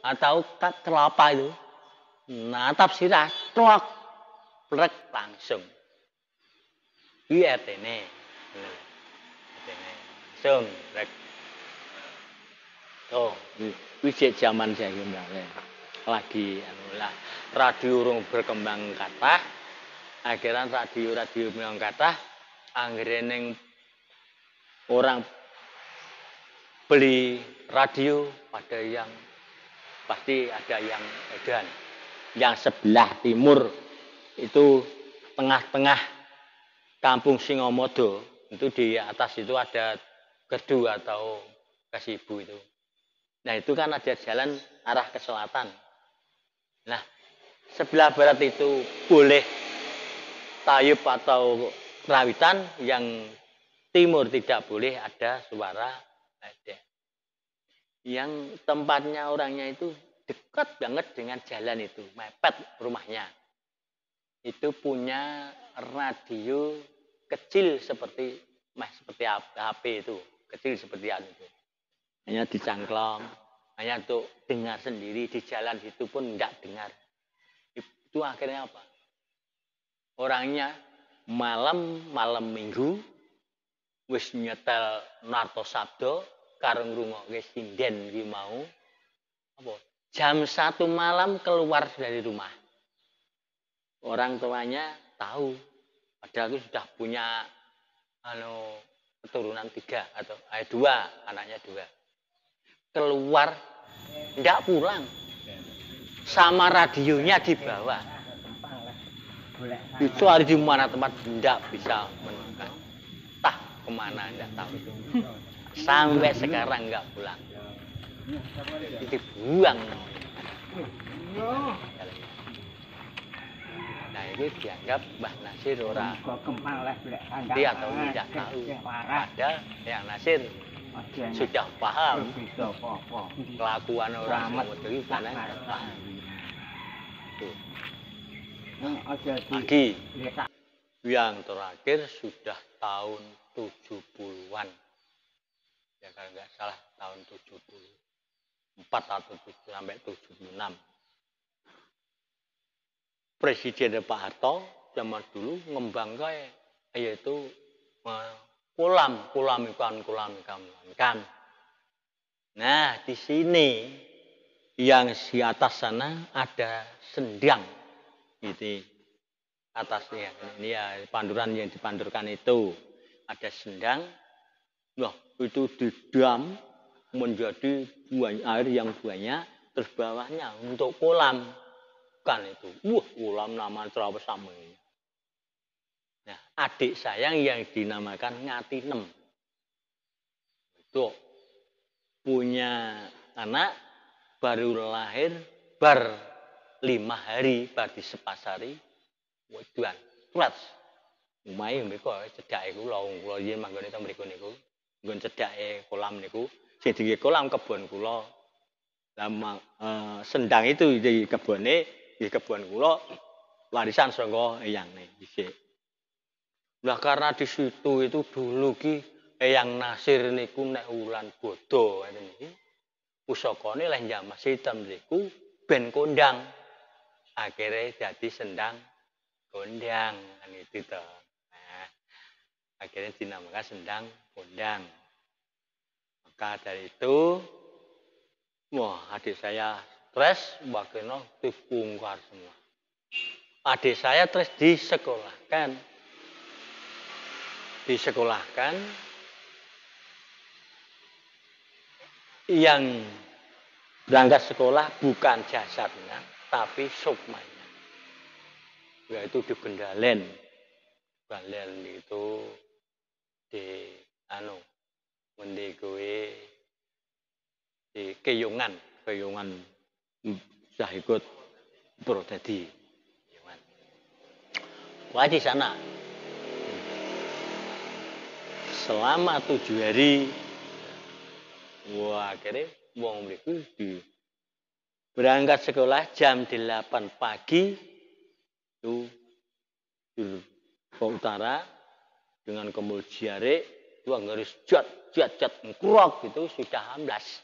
atau kelapa itu. Natap sirah, klok, plek langsung. Kuwi artine. Langsung plek. Oh, kuwi zaman saiki lagi anu lah. Radio urung berkembang kathah. Akhirnya radio berkembang kathah. Anggere ning orang beli radio pada yang pasti ada yang edan. Yang sebelah timur itu tengah-tengah kampung Singomodo itu di atas itu ada gerdu atau kasibu itu. Nah itu kan ada jalan arah ke selatan. Nah sebelah barat itu boleh tayub atau kerawitan, yang timur tidak boleh ada suara ada. Yang tempatnya orangnya itu dekat banget dengan jalan itu, mepet rumahnya. Itu punya radio kecil seperti HP itu, kecil seperti itu. Hanya dicangklong, hanya untuk dengar sendiri di jalan itu pun enggak dengar. Itu akhirnya apa? Orangnya malam minggu wis nyetel narto sabdo karo ngrungokke sinden ki mau apa jam 1 malam keluar dari rumah. Orang tuanya tahu, padahal itu sudah punya keturunan 3 atau 2, anaknya 2. Keluar enggak pulang. Sama radionya dibawa. Itu hari di mana tempat enggak bisa menemukan. Tah kemana enggak tahu. Sampai sekarang enggak pulang. Dibuang. Nah itu dianggap Mbah Nasir ora ngerti atau tidak tahu. Padahal yang Nasir sudah paham kelakuan orang itu karena paham. Lagi yang terakhir sudah tahun 70-an. Ya kalau nggak salah tahun 74 atau sampai 76. Presiden Pak Harto zaman dulu ngembangkan yaitu kolam ikan. Nah, di sini yang di atas sana ada sendang. Ini atasnya ini ya panduran yang dipandurkan itu ada sendang. Nah, itu didam menjadi air yang banyak, terus bawahnya untuk kolam kan itu. Kolam nama Trawas Same. Nah, adik saya yang dinamakan Ngatinem itu punya anak baru lahir 5 hari bar disepasari wedan plat omahe mriku cedhake kula yen manggone teng mriku niku nggon cedhake kolam niku sing jenenge kolam kebon kula. Sendang itu di kebone di kebon kula warisan saka eyange dhisik. Lah karena di situ itu dulu ki Eyang Nasir niku nek wulan bodho ngene iki pusakane leh njamas hitam niku ben kondang. Akhirnya jadi sendang kondang kan itu toh. Nah, akhirnya dinamakan sendang kondang. Maka dari itu adik saya stres bagaimana dibongkar semua. Adik saya stres disekolahkan yang berangkat sekolah bukan jasadnya tapi sukmanya, yaitu di Bendalen. Bendalen itu di mendikui di Keyungan sudah ikut Purwodadi. Wah di sana selama 7 hari. Wah akhirnya wong mriku berangkat sekolah jam 8 pagi itu di utara dengan kemul jare itu harus jat ngkrok itu sudah amblas.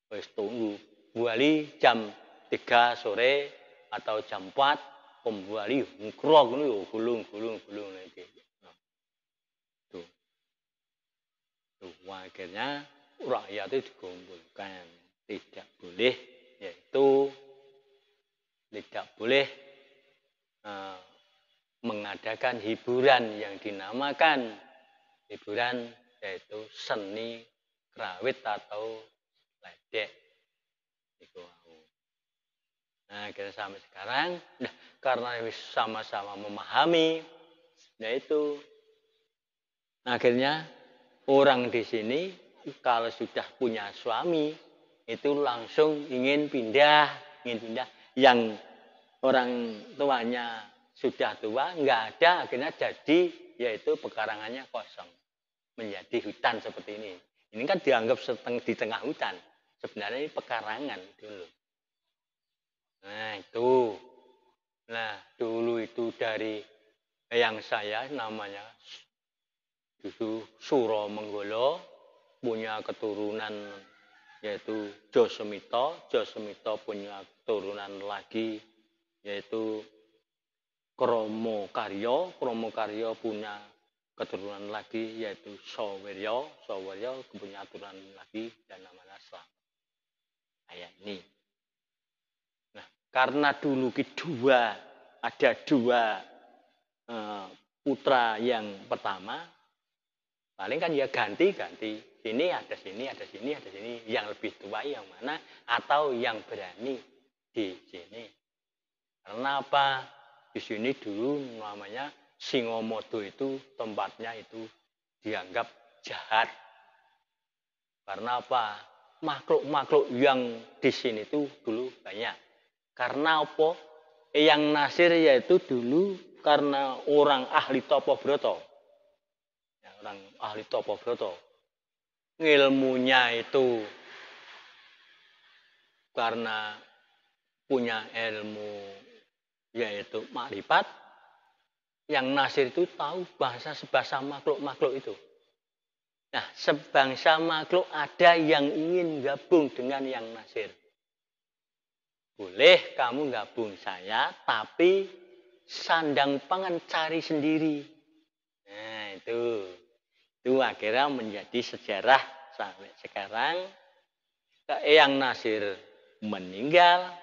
Wis tunggu Buali jam 3 sore atau jam 4 pembuali ngkrok ngono yo gulung iki. Tuh. Tuh, akhirnya rakyat itu dikumpulkan. Tidak boleh yaitu tidak boleh mengadakan hiburan yang dinamakan hiburan yaitu seni krawit atau ledek. Nah, kita sampai sekarang, nah, karena sama-sama memahami, yaitu akhirnya orang di sini kalau sudah punya suami itu langsung ingin pindah. Yang orang tuanya sudah tua nggak ada, akhirnya jadi yaitu pekarangannya kosong menjadi hutan seperti ini. Ini kan dianggap di tengah hutan, sebenarnya ini pekarangan dulu. Nah itu, dulu itu dari yang saya namanya dulu Suro Menggolo punya keturunan yaitu Josemito punya keturunan lagi yaitu Kromo Karyo punya keturunan lagi yaitu Soweryo punya keturunan lagi dan namanya Slamet. Kayak ini. Nah, karena dulu ada dua putra yang pertama, paling kan ya ganti. Sini ada sini yang lebih tua yang mana atau yang berani di sini. Karena apa? Di sini dulu namanya Singomodo itu tempatnya itu dianggap jahat. Karena apa? Makhluk-makhluk yang di sini itu dulu banyak. Karena apa? Yang Nasir yaitu dulu karena orang ahli Topo Broto. Ya, orang ahli Topo Broto. Ilmunya itu karena punya ilmu yaitu makrifat. Yang Nasir itu tahu sebangsa makhluk itu. Nah, sebangsa makhluk ada yang ingin gabung dengan yang Nasir. Boleh kamu gabung saya, tapi sandang pangan cari sendiri. Nah, itu akhirnya menjadi sejarah sampai sekarang. Yang Nasir meninggal,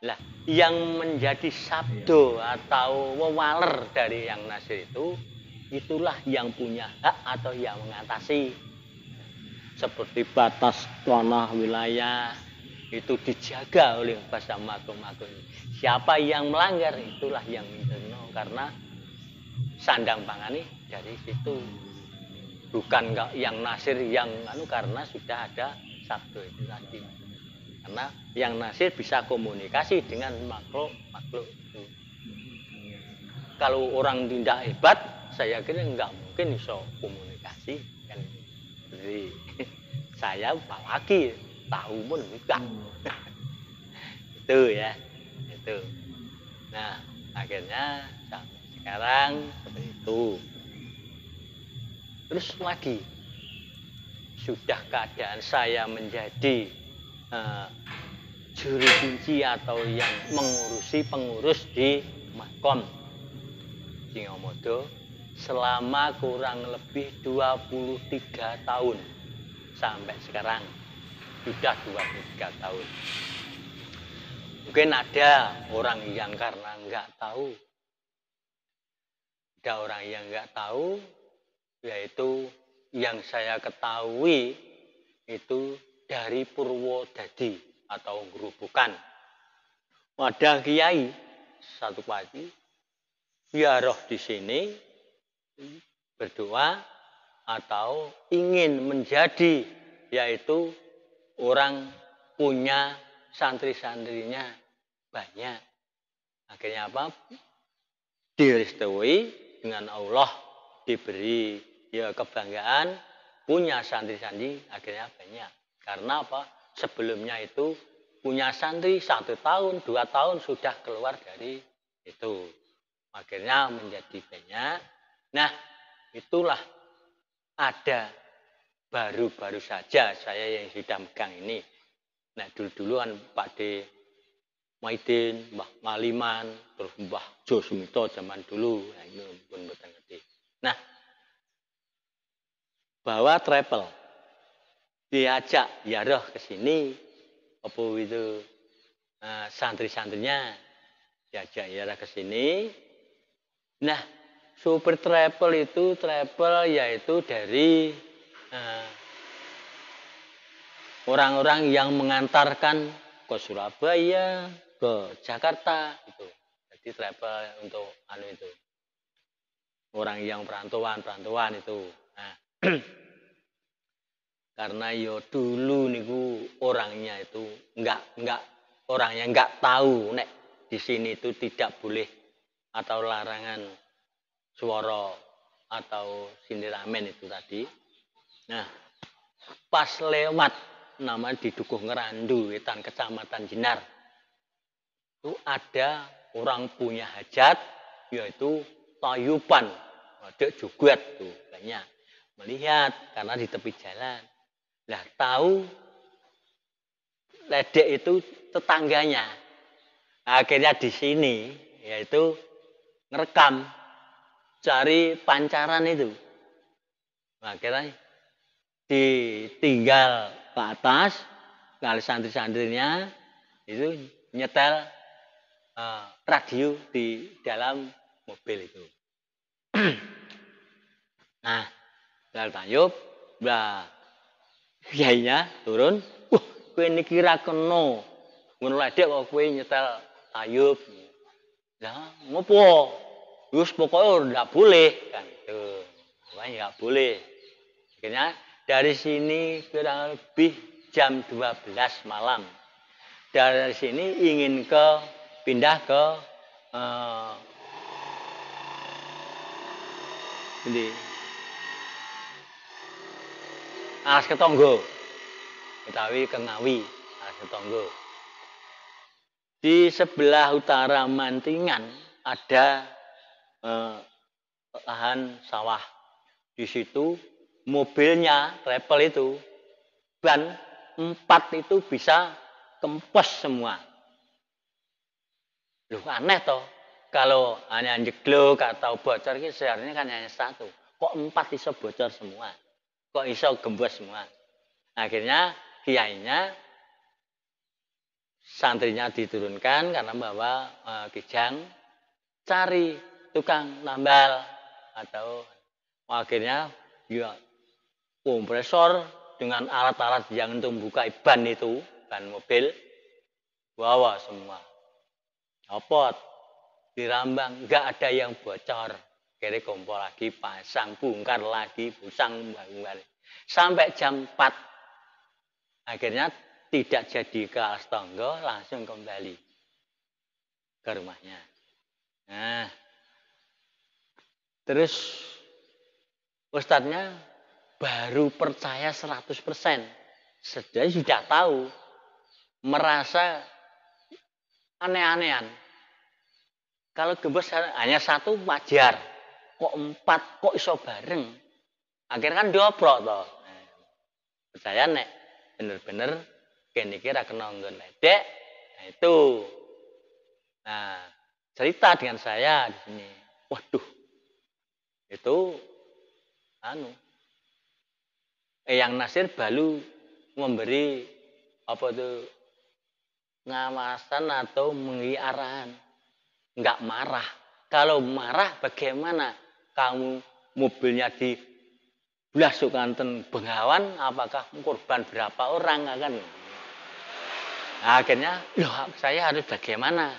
lah yang menjadi sabdo atau wewaler dari yang Nasir itu, itulah yang punya hak atau yang mengatasi. Seperti batas tanah wilayah itu dijaga oleh bahasa makhluk-makhluk. Siapa yang melanggar itulah yang minterno karena sandang pangan ini dari situ. Bukan yang Nasir yang karena sudah ada sabdo itu tadi. Karena yang Nasir bisa komunikasi dengan makhluk itu. Kalau orang tidak hebat, saya kira nggak mungkin bisa komunikasi kan. Jadi saya apalagi tahu pun enggak. Itu ya. Itu. Nah, akhirnya sampai sekarang seperti itu. Terus lagi sudah keadaan saya menjadi juru kunci atau yang pengurus di Makom Singomodo selama kurang lebih 23 tahun sampai sekarang sudah 23 tahun. Mungkin ada orang yang karena nggak tahu, ada orang yang nggak tahu, yaitu yang saya ketahui itu dari Purwodadi atau Gerobokan. Ada kiai satu pagi, ya roh di sini berdoa atau ingin menjadi yaitu orang punya santri-santrinya banyak. Akhirnya apa? Direstui dengan Allah diberi ya kebanggaan punya santri-santri akhirnya banyak. Karena apa? Sebelumnya itu punya santri 1 tahun, 2 tahun sudah keluar dari itu. Akhirnya menjadi banyak. Nah, itulah ada baru-baru saja saya yang sudah megang ini. Nek dulu-dulu kan Pak D Maidin, Mbah Maliman, terus Mbah Jo Sumito zaman dulu. Nah, itu pun mboten ngerti. Nah, bawa travel diajak ya roh ke sini apa itu santri-santrinya diajak ya roh ke sini. Nah, super travel itu yaitu dari orang-orang yang mengantarkan ke Surabaya, ke Jakarta itu. Jadi travel untuk itu. Orang yang perantauan itu. Nah, karena yo dulu niku orangnya itu enggak tahu nek di sini itu tidak boleh atau larangan suara atau sindiramen itu tadi. Nah, pas lewat namanya di Dukuh Ngerandu, Wetan Kecamatan Jenar. Itu ada orang punya hajat yaitu tayuban. Ada juga tuh banyak melihat karena di tepi jalan. Lah tahu ledek itu tetangganya. Akhirnya di sini yaitu ngerekam cari pancaran itu. Akhirnya ditinggal ke atas kali santri-santrinya itu nyetel radio di dalam mobil itu. Nah, Lal Tayub, kiainya turun, kowe niki ra kena. Ngono ledek kok kowe nyetel Tayub. Lah, ngopo? Wis pokoke ndak boleh kan itu. Pokoknya nggak boleh. Akhirnya dari sini kurang lebih jam 12 malam. Dari sini ingin pindah ke ini Alas Ketonggo. Utawi ke Ngawi, Alas Ketonggo. Di sebelah utara Mantingan ada lahan sawah. Di situ mobilnya travel itu ban 4 itu bisa kempes semua. Loh aneh toh. Kalau hanya jeglok atau bocor itu seharusnya kan hanya 1. Kok 4 iso bocor semua? Kok iso gembos semua? Akhirnya kiainya santrinya diturunkan karena bawa kijang cari tukang nambal atau akhirnya ya kompresor dengan alat-alat yang untuk membuka ban itu, ban mobil bawa semua. Copot, dirambang, enggak ada yang bocor. Kira kompor lagi, pasang, bongkar lagi, busang, bongkar. Sampai jam 4. Akhirnya tidak jadi ke Alas Tonggo, langsung kembali ke rumahnya. Nah, terus ustadznya baru percaya 100%. Sudah tahu, merasa aneh-anehan. Kalau gembos hanya 1 wajar. Kok 4, kok iso bareng? Akhirnya kan dioprok toh. Percaya nek bener-bener kene iki ra kena nggon ledek. Nah itu. Nah, cerita dengan saya di sini. Waduh. Itu Eyang Nasir baru memberi apa itu ngawasan atau mengi arahan. Enggak marah. Kalau marah bagaimana? Kamu mobilnya di belas Sukanten Bengawan, apakah korban berapa orang kan? Nah, akhirnya, loh saya harus bagaimana?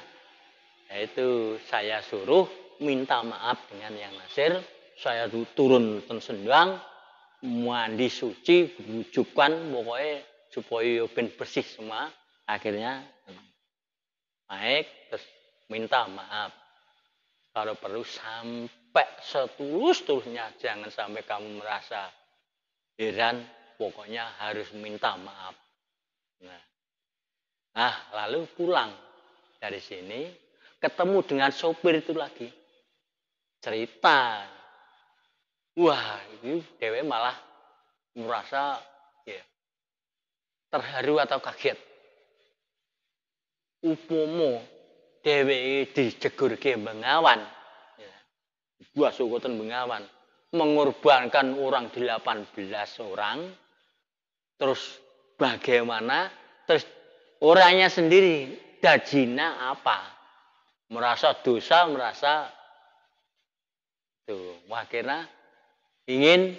Yaitu saya suruh minta maaf dengan Yang Nasir. Saya turun ten Sendang, mandi suci, bujukan pokoknya supaya ben bersih semua. Akhirnya naik terus minta maaf. Kalau perlu sampai setulus-tulusnya, jangan sampai kamu merasa heran, pokoknya harus minta maaf. Nah, lalu pulang dari sini, ketemu dengan sopir itu lagi. Cerita. Wah, itu dewe malah merasa ya, terharu atau kaget. upomo dheweke dijegurke Bengawan, ya, buah Sokoten Bengawan, mengorbankan orang 18 orang, terus bagaimana? Terus orangnya sendiri dajina apa? Merasa dosa, merasa tuh, akhirnya ingin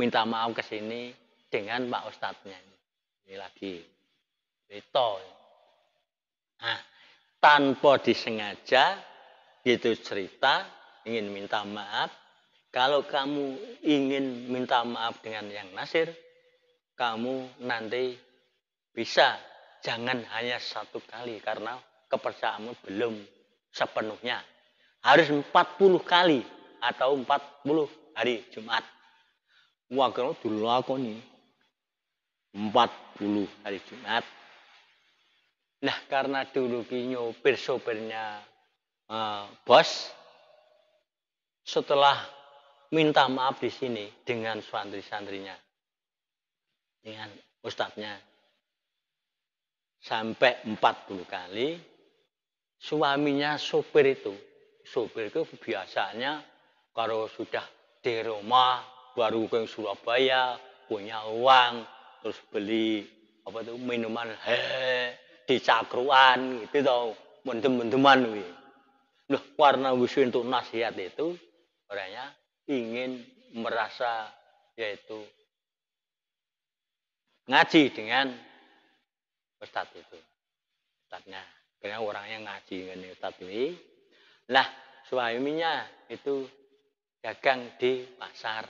minta maaf ke sini dengan Pak Ustadznya. Ini lagi itu. Nah, tanpa disengaja gitu cerita ingin minta maaf. Kalau kamu ingin minta maaf dengan yang Nasir, kamu nanti bisa, jangan hanya satu kali karena kepercayaanmu belum sepenuhnya. Harus 40 kali atau 40 hari Jumat. Wah, kalau dulu aku nih 40 hari Jumat. Nah, karena dulu nyopir sopirnya bos, setelah minta maaf di sini dengan santri-santrinya, dengan ustadznya, sampai 40 kali, suaminya sopir itu biasanya kalau sudah di rumah, baru ke Surabaya, punya uang, terus beli apa tuh minuman di cakruan gitu tau, mendem-mendeman wih. Loh, warna wis untuk nasihat itu orangnya ingin merasa yaitu ngaji dengan ustadz itu. Ustadznya, karena orangnya ngaji dengan ustadz ini. Lah, suaminya itu dagang di pasar.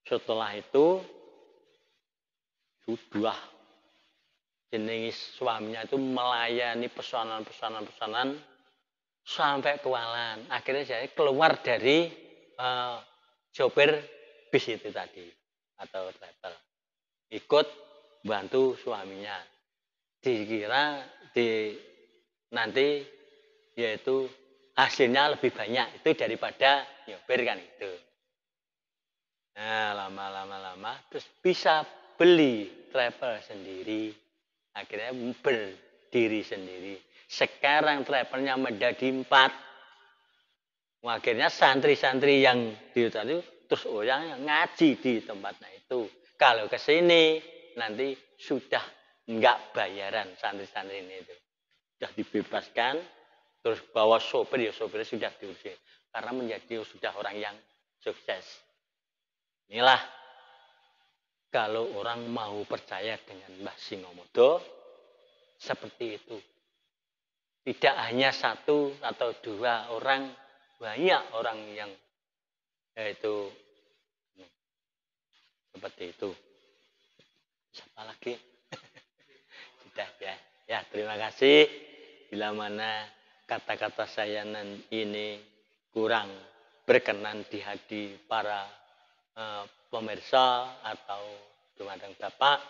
Setelah itu sudah jenis suaminya itu melayani pesanan sampai kewalan. Akhirnya saya keluar dari sopir bis itu tadi atau travel. Ikut bantu suaminya. Dikira nanti yaitu hasilnya lebih banyak itu daripada nyopir kan itu. Nah, lama terus bisa beli travel sendiri. Akhirnya berdiri sendiri. Sekarang travelnya menjadi 4. Akhirnya santri-santri yang di tadi terus orang ngaji di tempatnya itu. Kalau ke sini nanti sudah enggak bayaran santri-santri ini itu. Sudah dibebaskan, terus bawa sopir, ya sopirnya sudah diusir. Karena menjadi sudah orang yang sukses. Inilah kalau orang mau percaya dengan Mbah Singomodo, seperti itu. Tidak hanya 1 atau 2 orang, banyak orang yang yaitu seperti itu. Siapa lagi? Sudah ya. Ya, terima kasih. Bila mana kata-kata saya ini kurang berkenan di hati para pemirsa atau dumandang Bapak,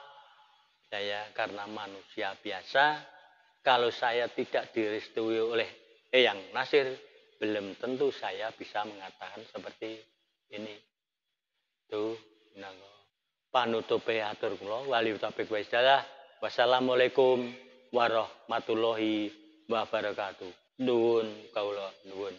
saya karena manusia biasa, kalau saya tidak direstui oleh Eyang Nasir, belum tentu saya bisa mengatakan seperti ini. Tuh, panutupe atur kula wali topik wa istilah. Wassalamualaikum warahmatullahi wabarakatuh. Nuwun kawula nuwun.